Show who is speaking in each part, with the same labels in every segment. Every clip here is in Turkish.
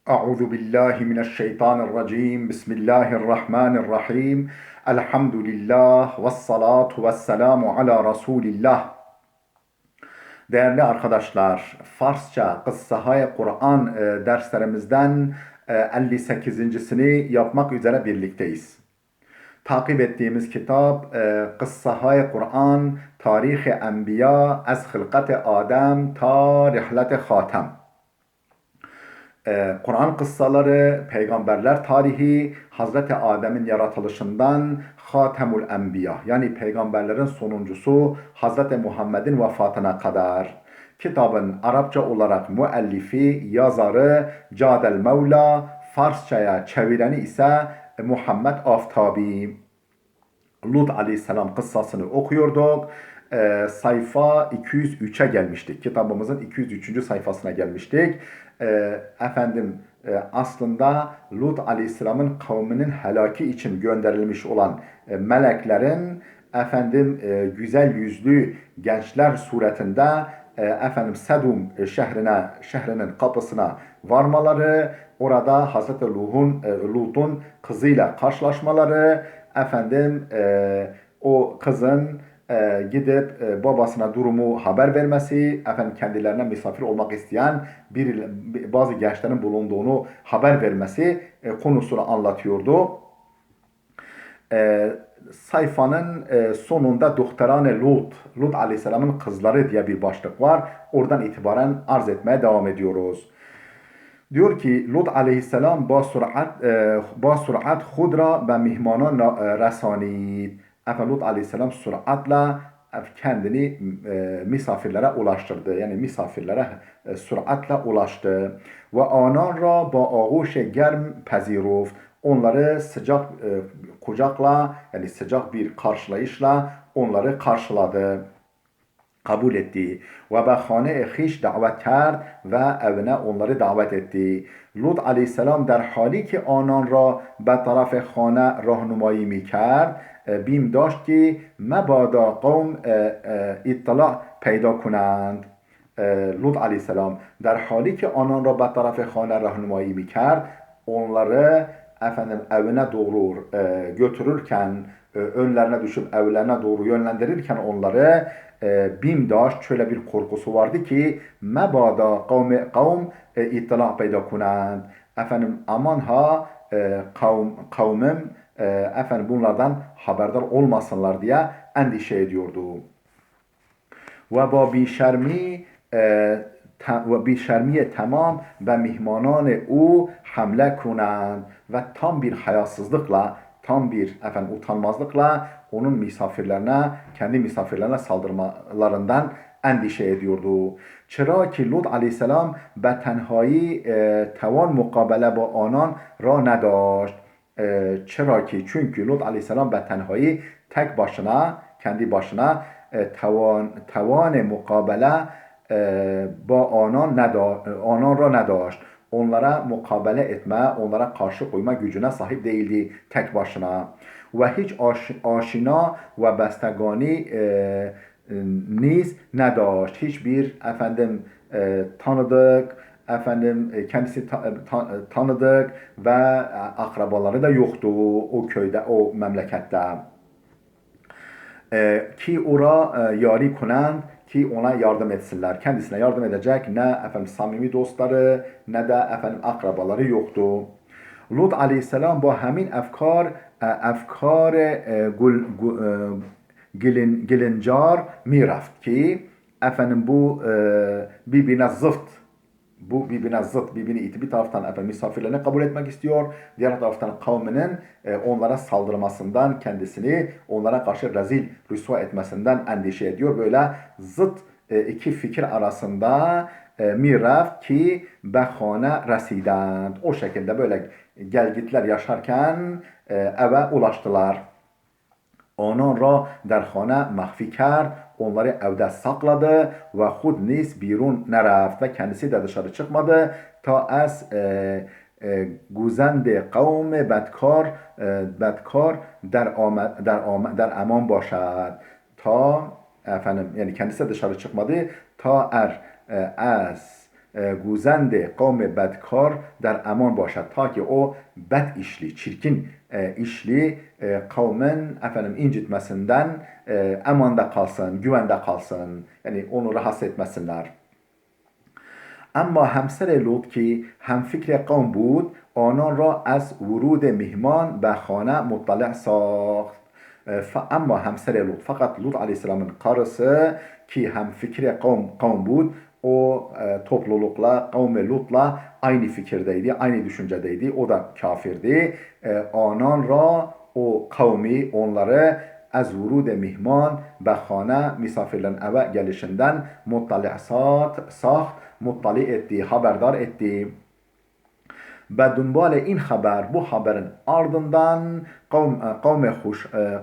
Speaker 1: أعوذ بالله من الشيطان الرجيم بسم الله الرحمن الرحيم الحمد لله والصلاة والسلام على Resulillah. Değerli arkadaşlar, Farsça Kıssahay Kur'an derslerimizden 58.sini yapmak üzere birlikteyiz. Takip ettiğimiz kitap Kıssahay Kur'an Tarih-i Enbiya Ez Hılkat-i Adem Ta Rihlet-i Hatem. Kur'an kıssaları, peygamberler tarihi, Hazreti Adem'in yaratılışından Hatemul Enbiya yani peygamberlerin sonuncusu Hazreti Muhammed'in vefatına kadar. Kitabın Arapça olarak müellifi, yazarı Cadel Mevla, Farsçaya çevireni ise Muhammed Aftabi. Lut Aleyhisselam kıssasını okuyorduk. Sayfa 203'e gelmiştik. Kitabımızın 203. sayfasına gelmiştik. Aslında Lut Aleyhisselam'ın kavminin helaki için gönderilmiş olan meleklerin güzel yüzlü gençler suretinde Sedum şehrinin kapısına varmaları, orada Hazreti Lut'un kızıyla karşılaşmaları, o kızın gidip babasına durumu haber vermesi, kendilerine misafir olmak isteyen bazı gençlerin bulunduğunu haber vermesi konusunu anlatıyordu. Sayfanın sonunda Doktorane Lut Aleyhisselam'ın kızları diye bir başlık var. Oradan itibaren arz etmeye devam ediyoruz. Diyor ki Lut Aleyhisselam ba sürat khudra ve mihmanan rasanid. Lut Aleyhisselam süratle kendini misafirlere ulaştırdı. Yani misafirlere süratle ulaştı. Ve anan ra ba ağuş germ peziruft. Onları sıcak kucakla yani sıcak bir karşılayışla onları karşıladı, kabul etti. Ve be hane hiç davet kerd ve evine onları davet etti. Lut aleyhisselam der hali ki anan ra be taraf hane rahnumayi mi کرد بیم داشت که مبادا قوم اطلاع پیدا کنند. Lut aleyhisselam der hali ki anan ra be taraf hane rahnumayi mi کرد onları evine doğru götürürken, önlerine düşüp evlerine doğru yönlendirirken onları bimdaş şöyle bir korkusu vardı ki mebada kavm ittila peyda kunand. Aman ha kavmim bunlardan haberdar olmasınlar diye endişe ediyordu. Ve bir şermi tamam ve mihmanan o hamle kunand ve tam bir hayasızlıkla, tam bir utanmazlıkla onun kendi misafirlerine saldırmalarından endişe ediyordu. Çera ki Lut aleyhisselam به تنهایی توان مقابله با آنان را نداشت. Çera ki çünkü Lut aleyhisselam به تنهایی tek başına, kendi başına توان mukabele با آنان را نداشت. Onlara mukabele etme, onlara karşı koyma gücüne sahip değildi tek başına. Ve hiç aşina ve bestagani niz nedaşt. Hiçbir tanıdık, kendisi tanıdık ve akrabaları da yoktu o köyde, o memlekette. Ki ora yari kunand ki ona yardım etsinler. Kendisine yardım edecek ne samimi dostları ne de akrabaları yoktu. Lut aleyhisselam bu hemin efkar gelincar miraft ki bu birbirine zıt, birbirini iti bir taraftan misafirlerini kabul etmek istiyor. Diğer taraftan kavminin onlara saldırmasından, kendisini onlara karşı rezil rüsva etmesinden endişe ediyor. Böyle zıt iki fikir arasında miraf ki behane residend. O şekilde böyle gelgitler yaşarken eve ulaştılar. Anan ra der hane mahfi kerd. Onları evde sakladı ve hud nis birun nereft ve kendisi de dışarı çıkmadı ta az guzende kavm bedkar der aman başad. Ta yani kendisi de dışarı çıkmadı ta az گوزند قوم بدکار در امان باشد تا ki o bed işli, çirkin işli kavmin incitmesinden emanda kalsın, güvende kalsın. Yani onu rahatsız etmesinler. اما همسر لوط که هم فکر قوم بود آنان را از ورود مهمان به خانه مطلع ساخت. اما همسر لوط fakat Lut Aleyhisselam'ın karısı ki hem fikre kavm bud o toplulukla kavme Lut'la aynı fikirdeydi, aynı düşüncedeydi. O da kafirdi. Anan ra o kavmi onları az vurude mihman be hane misafirlerin eve gelişinden muttali etti, haberdar etti. Ve dünbale in haber bu haberin ardından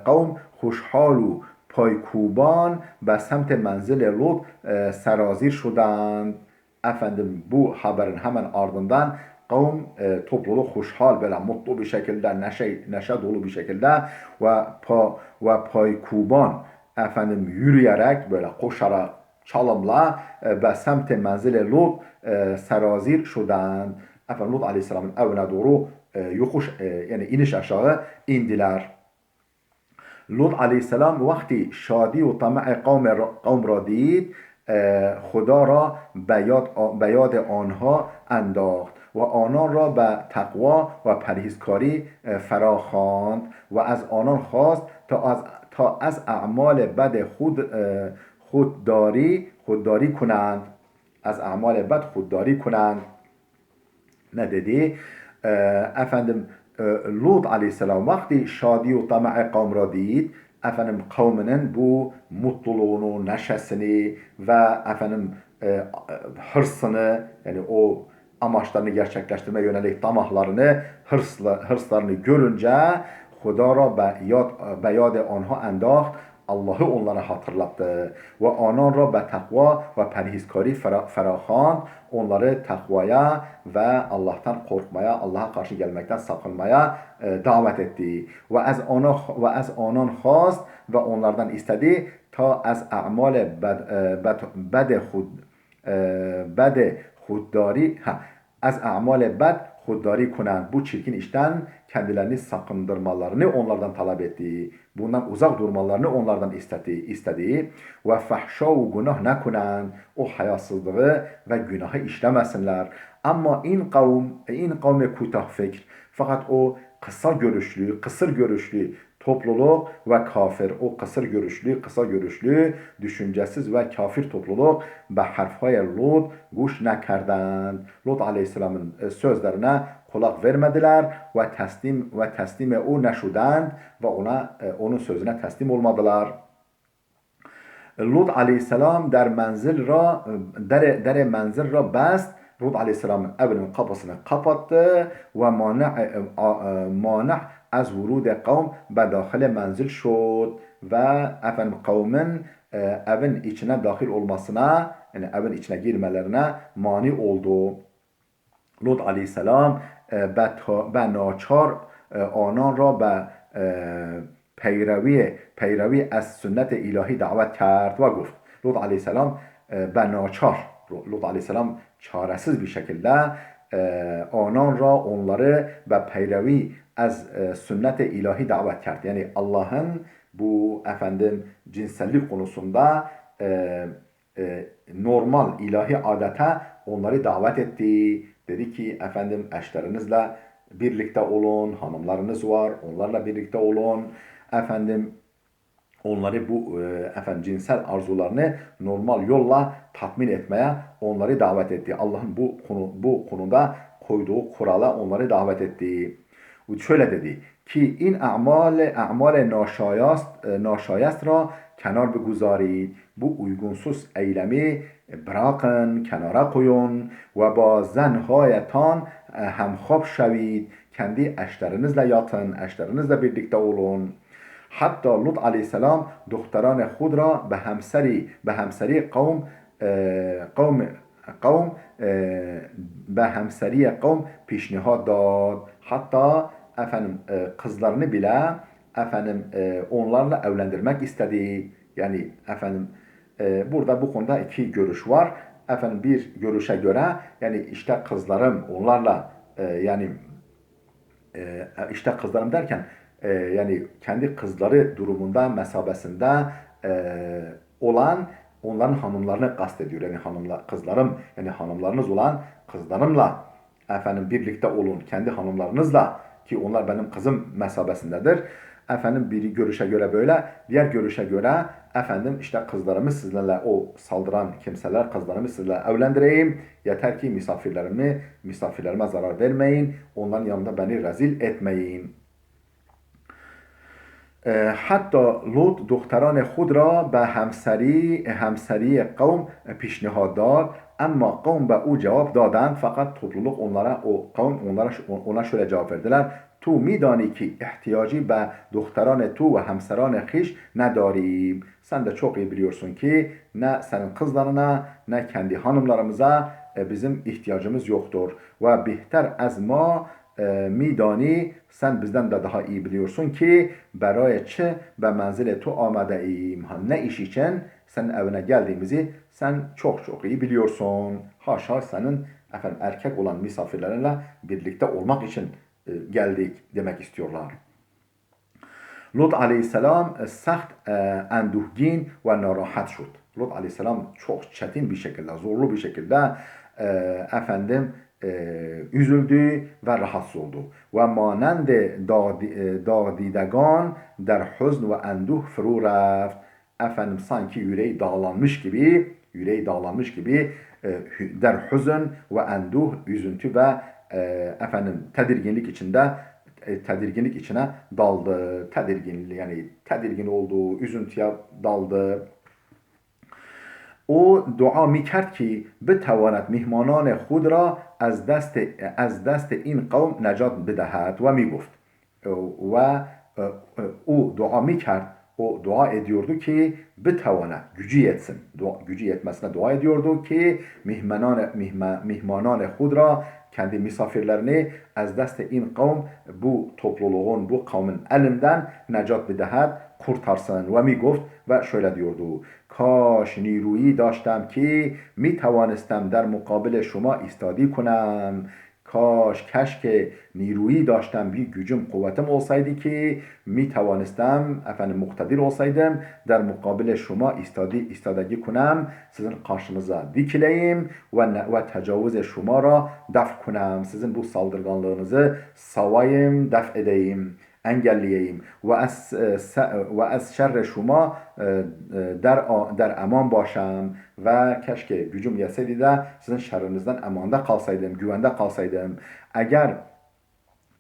Speaker 1: kavm hoşhalu paykuban ve semte menzil Lut serazir şudand. Efendim bu haberin hemen ardından kavm topluluk hoşhal böyle mutlu bir şekilde neşe dolu bir şekilde ve paykuban efendim yürüyerek böyle koşarak çalımla ve semte menzil Lut serazir şudand. Efendim Lut Aleyhisselam'ın evine doğru yani iniş aşağı indiler. Lut Aleyhisselam vakti şadi ve tama'i kavm را دید خدا را به یاد آنها انداخت و آنان را به تقوا و پرهیزکاری فراخواند و از آنان خواست تا از اعمال بد خودداری کنند. از اعمال بد خودداری کنند. Ne dedi? Efendim Lut Aleyhisselam vakti şadi ve tama'i kavm را دید efendim kavminin bu mutluluğunu, neşesini ve efendim hırsını yani o amaçlarını gerçekleştirme yönelik tamahlarını, hırslarını görünce Huda ra be yad onha endaht Allah'ı onlara hatırlattı. Ve anan ra be takva ve perhizkari ferahan onları takvaya ve Allah'tan korkmaya, Allah'a karşı gelmekten sakınmaya davet etti. Ve az anan khast ve onlardan istedi ta az a'male bede huddari az a'male bed huddari kunan bu çirkin işten kendilerini sakındırmalarını onlardan talep etti. Bundan uzak durmalarını onlardan istedi. Ve fahşa ve günah ne kunan o hayasızlığı ve günahı işlemesinler. Ama in kavme kutah fikr fakat o kısır görüşlü topluluk ve kafir o kısa görüşlü düşüncesiz ve kafir topluluk به حرفهای Lut گوش نکردند. Lut Aleyhisselam'ın sözlerine kulak vermediler ve teslim o neşudand ve onun sözüne teslim olmadılar. Lut Aleyhisselam der menzil ra bast. Lut Aleyhisselam'ın evinin kapısını kapattı ve mana az vurude kavm be dahil menzil şud ve efendim kavmin evin içine dahil olmasına yani evin içine girmelerine mani oldu. Lut Aleyhisselam به ناچار آنان را به پیروی از سنت الهی دعوت کرد و گفت Lut Aleyhisselam به ناچار Lut Aleyhisselam çaresiz bir şekilde onları ve peyrevi az sünnet-i ilahi davet kerdi. Yani Allah'ın bu efendim cinsellik konusunda normal ilahi adete onları davet etti. Dedi ki efendim eşlerinizle birlikte olun, hanımlarınız var, onlarla birlikte olun. Efendim onları bu cinsel arzularını normal yolla tatmin etmeye onları davet etti. Allah'ın bu konuda koyduğu kurala onları davet etti. Şöyle dedi ki in a'mal naşayest ra kenar beguzarید. Bu uygunsuz eylemi bırakın, kenara koyun ve با زنهایتان همخواب شوید. Kendi eşlerinizle yatın, eşlerinizle birlikte olun. Hatta Lut Aleyhisselam دختران خود را به همسری قوم پیشنهاد داد. Hatta efendim kızlarını bile efendim onlarla evlendirmek istedi. Yani efendim burada bu konuda iki görüş var. efendim bir görüşe göre yani işte kızlarım onlarla yani işte kızlarım derken yani kendi kızları durumunda mesabesinde olan onların hanımlarını kastediyor. Yani kızlarım yani hanımlarınız olan kızlarımla efendim birlikte olun kendi hanımlarınızla ki onlar benim kızım mesabesindedir. Efendim biri görüşe göre böyle, diğer görüşe göre efendim işte kızlarımı sizlerle o saldıran kimseler kızlarımı sizlerle evlendireyim. Yeter ki misafirlerime zarar vermeyin. Onların yanında beni rezil etmeyin. حتی لوط دختران خود را به همسری قوم پیشنهاد داد اما قوم به او جواب دادند فقط topluluk onlara o kavim ona şöyle cevap verdiler تو میدانی که احتیاجی به دختران تو و همسران خیش نداریم sen de çok iyi biliyorsun ki ne senin kızlarına ne kendi hanımlarımıza bizim ihtiyacımız yoktur ve bihter az ma میدانی sen bizden de daha iyi biliyorsun ki برای چه به منزل تو آمده ایم ne iş için senin evine geldiğimizi sen çok iyi biliyorsun. Haşa senin efendim erkek olan misafirlerinle birlikte olmak için geldik demek istiyorlar. Lut aleyhisselam sert enduhgin ve narahat şud. Lut aleyhisselam çok çetin bir şekilde, zorlu bir şekilde efendim üzüldü ve rahatsız oldu. Ve manend dağdidegân der huzn ve enduh fru reft. Efendim sanki yüreği dağlanmış gibi der huzn ve enduh üzüntü ve efendim tedirginlik içine daldı. Yani tedirgin oldu, üzüntüye daldı. او دعا میکرد که بتواند مهمانان خود را از دست این قوم نجات بدهد و میگفت و او dua میکرد o dua ediyordu ki betawana gücü yetsin. Gücü yetmesine dua ediyordu ki mihmanane hudra kendi misafirlerini az dest in kavm bu topluluğun bu kavmin elinden necat bidehed kurtarsın ve mi گفت ve şöyle diyordu. Kaş نیرویی داشتم که می توانستم در مقابل شما ایستادی کنم. کاش که نیرویی داشتم bir gücüm kuvvetim olsaydı ki mi توانستم efendim muktedir olsaydım der mukabil şuma istadagi kunam sizin karşınıza dikileyim ve tecavüz şuma ra def kunam sizin bu saldırganlığınızı savayım def edeyim engelleyeyim ve az şerre şuma der eman başam ve keşke gücüm yetseydi de sizin şerrinizden emanda kalsaydım, güvende kalsaydım. Eğer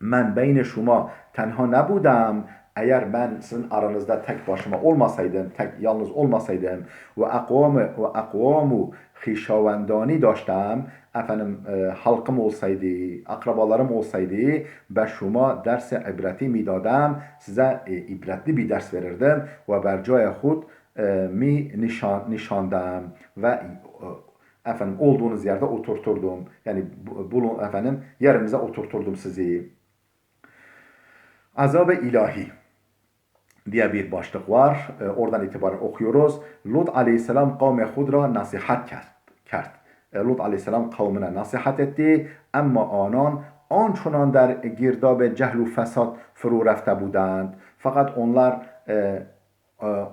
Speaker 1: ben beyne şuma tenha nebudam, eğer ben sizin aranızda tek başıma olmasaydım, yalnız olmasaydım ve akvamu xişavendani daştam, efendim halkım olsaydı, akrabalarım olsaydı be şuma ders ibreti midadam, size ibretli bir ders verirdim ve bercaya hud mi nişandam ve efendim olduğunuz yerde oturturdum. Yani bulun efendim yerinize oturturdum sizi. Azab-ı ilahi diye bir başlık var. Oradan itibaren okuyoruz. Lut aleyhisselam kavme hudra nasihat kert. Lut aleyhisselam kavmine nasihat etti. Ama ançunan der girdab cehl و fesad فرو رفته بودند. Fakat onlar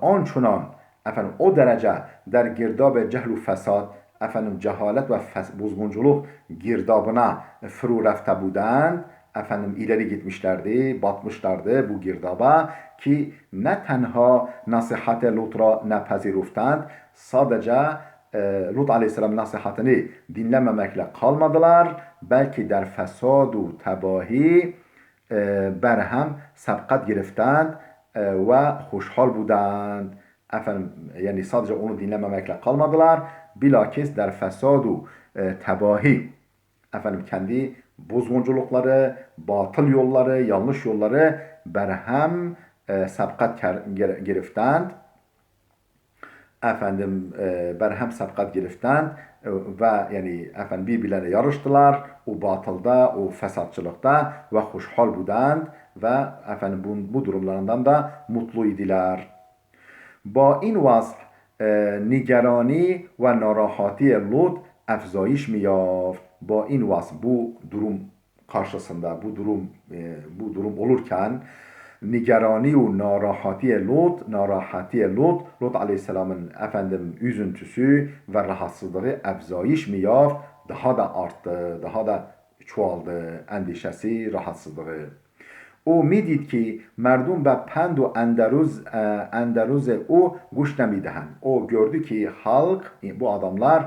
Speaker 1: ançunan efendim o derece der girdab cehl و fesad efendim cehalet ve bozgunculuk girdabına فرو رفته بودند. Efendim ileri gitmişlerdi, batmışlardı bu girdaba ki ne tenha nasihat Lut'a nepeziruftan sadece Lut aleyhisselam nasihatini dinlememekle kalmadılar. Belki der fesadu tebahi berhem sabkat giriftand ve hoşhal budand. Efendim yani sadece onu dinlememekle kalmadılar. Bilakis der fesadu tebahi efendim kendi bozgunculukları, batıl yolları, yanlış yolları berhem sabkat giriftand. Efendim berhem sabkat giriftand ve yani efendim birbirlerine yarıştılar. O batılda, o fesatçılıkta ve hoşhal budand ve efendim bu durumlarından da mutlu idiler. Ba in vasf nigerani ve narahati Lut افزایش می‌یافت. با این وصف bu durum karşısında bu durum olurken nigerani ve narahati Lut Aleyhisselam'ın üzüntüsü ve rahatsızlığı efzayiş miyaf daha da arttı, daha da çoğaldı endişesi, rahatsızlığı. او میدید که مردم به پند و اندرز او گوش نمیدهند. O gördü ki halk, bu adamlar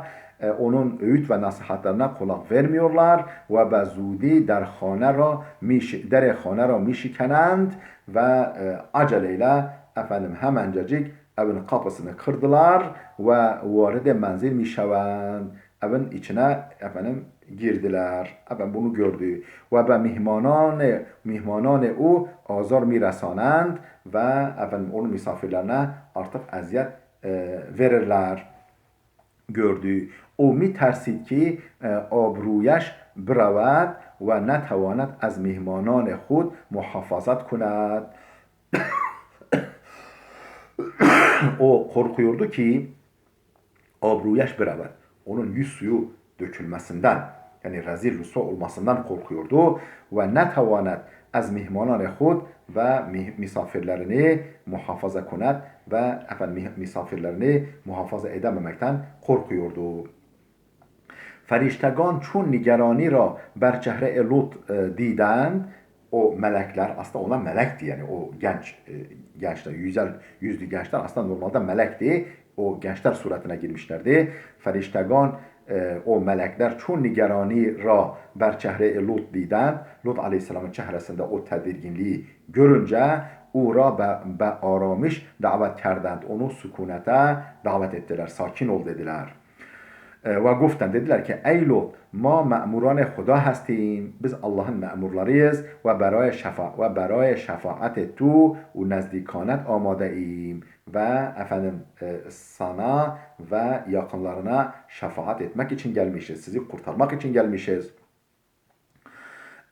Speaker 1: onun öğüt ve nasihatlerine kulak vermiyorlar ve به زودی در خانه را میشکنند ve aceleyle hemencecik evin kapısını kırdılar ve varide menzil mişevend, evin içine girdiler. Bunu gördü. Ve be mihmanan o azar miresanند ve onun misafirlerine artık eziyet verirler. Gördü. O میترسید که آبرویش برود و نتواند از مهمانان خود محافظت کند. O korkuyordu ki abruyaş beraber onun yüz suyu dökülmesinden, yani rezil rüsva olmasından korkuyordu. Ve netavanet az mihmanan khud ve misafirlerini muhafaza kunet ve misafirlerini muhafaza edememekten korkuyordu. Feriştegan çun nigerani ra ber çehre Lut diden, o melekler aslında ona melekti, yani o gençler, yüzlü gençler aslında normalde melekti. O gençler suretine girmişlerdi. Feriştegan o melekler çun nigerani ra ber çehre Lut diden, Lut Aleyhisselam'ın çehresinde o tedirginliği görünce او را به آرامش دعوت کردند. Onu sükunete davet ettiler. Sakin ol dediler. Ve گفتند dediler ki ey Lut, ma ma'muran Huda هستیم. Biz Allah'ın memurlarıyız ve برای şefaat tu و نزدیکانت آماده ایم. Ve sana ve yakınlarına şefaat etmek için gelmişiz. Sizi kurtarmak için gelmişiz.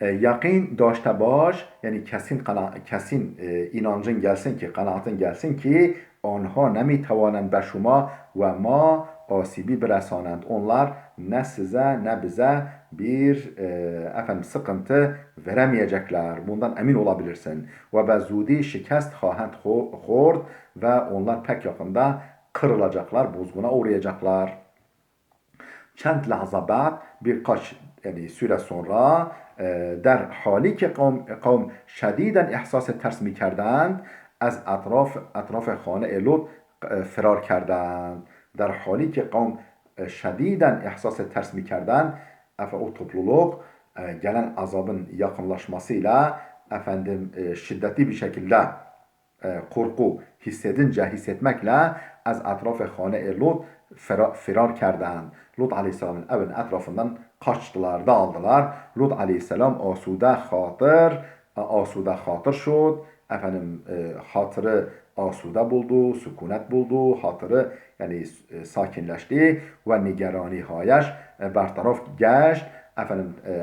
Speaker 1: Yakin داشته باش, yani kesin inancın gelsin ki, kanaatin gelsin ki آنها نمیتوانند به شما و ما آسیبی برسانند. Onlar ne size ne bize bir sıkıntı veremeyecekler. Bundan emin olabilirsin. Ve be zudi şikast خواهند خورد ve onlar pek yakında kırılacaklar, bozguna uğrayacaklar. Çend lahza ba'd, birkaç süre sonra در حالی که قوم شدیداً احساس ترس می‌کردند از اطراف خانه لوط فرار کردند. در حالی که قوم şediden ihsas ters mikerden, o topluluk gelen azabın yakınlaşmasıyla şiddetli bir şekilde korku hissetmekle az etrafı hane Lut firar kerdend. Lut Aleyhisselam'ın evin etrafından kaçtılar, dağıldılar. Lut Aleyhisselam asude hatır şud. Hatırı asude buldu, sükunet buldu, hatırı yani sakinleşti ve nigerani hayeş bertaraf geçt.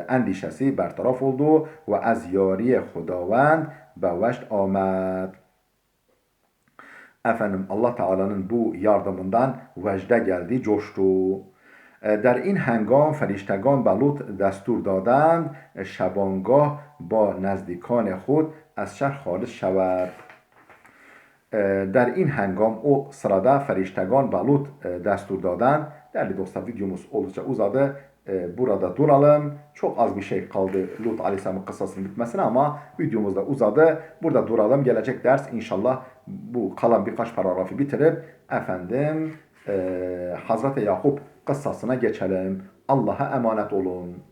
Speaker 1: Endişesi bertaraf oldu ve az yari Hudavand beveşt آمد. Allah Teala'nın bu yardımından vecde geldi, coştu. در این هنگام فرشتگان به لوط دستور دادند شبانگاه با نزدیکان خود از شهر خارج شود. در این هنگام o sırada feriştegan به لوط destur دادند. Değerli dostlar, videomuz oldukça uzadı. Burada duralım. Çok az bir şey kaldı Lut Aleyhisselam'ın kıssasının bitmesine ama videomuz da uzadı. Burada duralım. Gelecek ders inşallah bu kalan birkaç paragrafı bitirip Hazreti Yakup kıssasına geçelim. Allah'a emanet olun.